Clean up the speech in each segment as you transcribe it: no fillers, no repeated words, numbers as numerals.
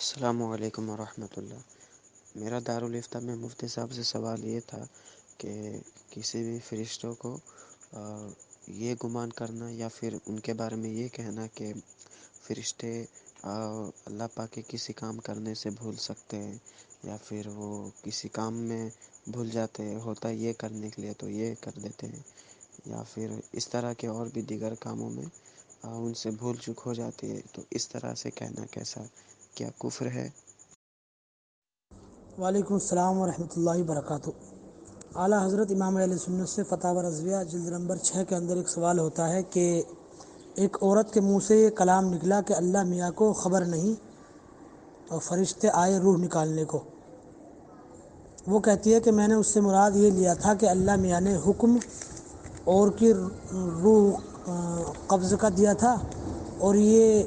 السلام علیکم ورحمۃ اللہ۔ میرا دارالفتہ میں مفتی صاحب سے سوال یہ تھا کہ کسی بھی فرشتوں کو یہ گمان کرنا یا پھر ان کے بارے میں یہ کہنا کہ فرشتے اللہ پاک کے کسی کام کرنے سے بھول سکتے ہیں، یا پھر وہ کسی کام میں بھول جاتے ہیں، ہوتا یہ کرنے کے لیے تو یہ کر دیتے ہیں، یا پھر اس طرح کے اور بھی دیگر کاموں میں ان سے بھول چک ہو جاتی ہے، تو اس طرح سے کہنا کیسا، کیا کفر ہے؟ وعلیکم السلام ورحمۃ اللہ وبرکاتہ۔ اعلیٰ حضرت امام اہل سنت سے فتاوی رضویہ جلد نمبر 6 کے اندر ایک سوال ہوتا ہے کہ ایک عورت کے منہ سے یہ کلام نکلا کہ اللہ میاں کو خبر نہیں اور فرشتے آئے روح نکالنے کو۔ وہ کہتی ہے کہ میں نے اس سے مراد یہ لیا تھا کہ اللہ میاں نے حکم اور کی روح قبض کر دیا تھا، اور یہ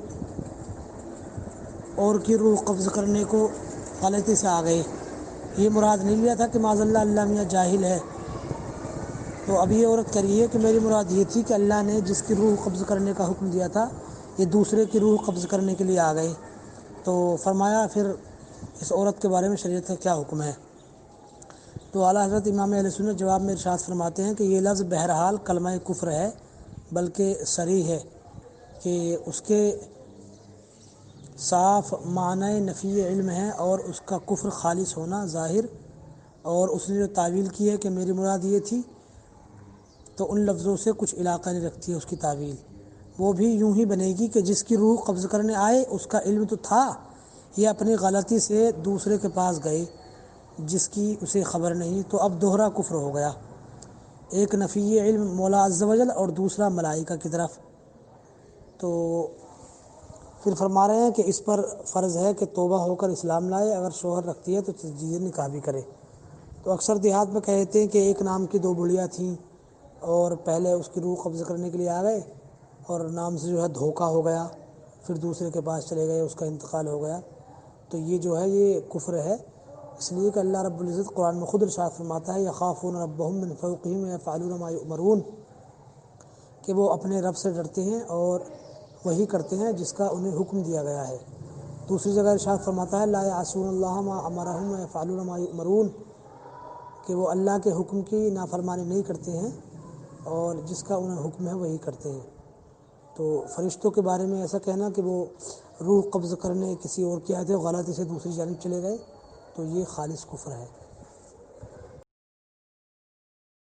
اور کی روح قبض کرنے کو غلطی سے آ گئی، یہ مراد نہیں لیا تھا کہ معاذ اللہ اللہ میاں جاہل ہے۔ تو اب یہ عورت کہہ رہی ہے کہ میری مراد یہ تھی کہ اللہ نے جس کی روح قبض کرنے کا حکم دیا تھا یہ دوسرے کی روح قبض کرنے کے لیے آ گئی۔ تو فرمایا پھر اس عورت کے بارے میں شریعت کا کیا حکم ہے؟ تو اعلیٰ حضرت امام اہل سنت جواب میں ارشاد فرماتے ہیں کہ یہ لفظ بہرحال کلمہ کفر ہے، بلکہ صریح ہے کہ اس کے صاف معنی نفی علم ہے اور اس کا کفر خالص ہونا ظاہر، اور اس نے جو تعویل کی ہے کہ میری مراد یہ تھی، تو ان لفظوں سے کچھ علاقہ نہیں رکھتی ہے اس کی تعویل۔ وہ بھی یوں ہی بنے گی کہ جس کی روح قبض کرنے آئے اس کا علم تو تھا، یہ اپنی غلطی سے دوسرے کے پاس گئے جس کی اسے خبر نہیں، تو اب دوہرا کفر ہو گیا، ایک نفی علم مولا عز و جل اور دوسرا ملائکہ کی طرف۔ تو پھر فرما رہے ہیں کہ اس پر فرض ہے کہ توبہ ہو کر اسلام لائے، اگر شوہر رکھتی ہے تو تجدید نکاح بھی کرے۔ تو اکثر دیہات میں کہتے ہیں کہ ایک نام کی دو بڑھیاں تھیں اور پہلے اس کی روح قبض کرنے کے لیے آ گئے اور نام سے جو ہے دھوکہ ہو گیا، پھر دوسرے کے پاس چلے گئے، اس کا انتقال ہو گیا، تو یہ جو ہے یہ کفر ہے، اس لیے کہ اللہ رب العزت قرآن میں خود ارشاد فرماتا ہے یخافون ربهم من فوقهم ویفعلون ما یؤمرون، کہ وہ اپنے رب سے ڈرتے ہیں اور وہی کرتے ہیں جس کا انہیں حکم دیا گیا ہے۔ دوسری جگہ ارشاد فرماتا ہے لا یعصون اللہ ما امرهم ویفعلون ما یؤمرون، کہ وہ اللہ کے حکم کی نافرمانی نہیں کرتے ہیں اور جس کا انہیں حکم ہے وہی کرتے ہیں۔ تو فرشتوں کے بارے میں ایسا کہنا کہ وہ روح قبض کرنے کسی اور کی آئے تھے، غلطی سے دوسری جانب چلے گئے، تو یہ خالص کفر ہے۔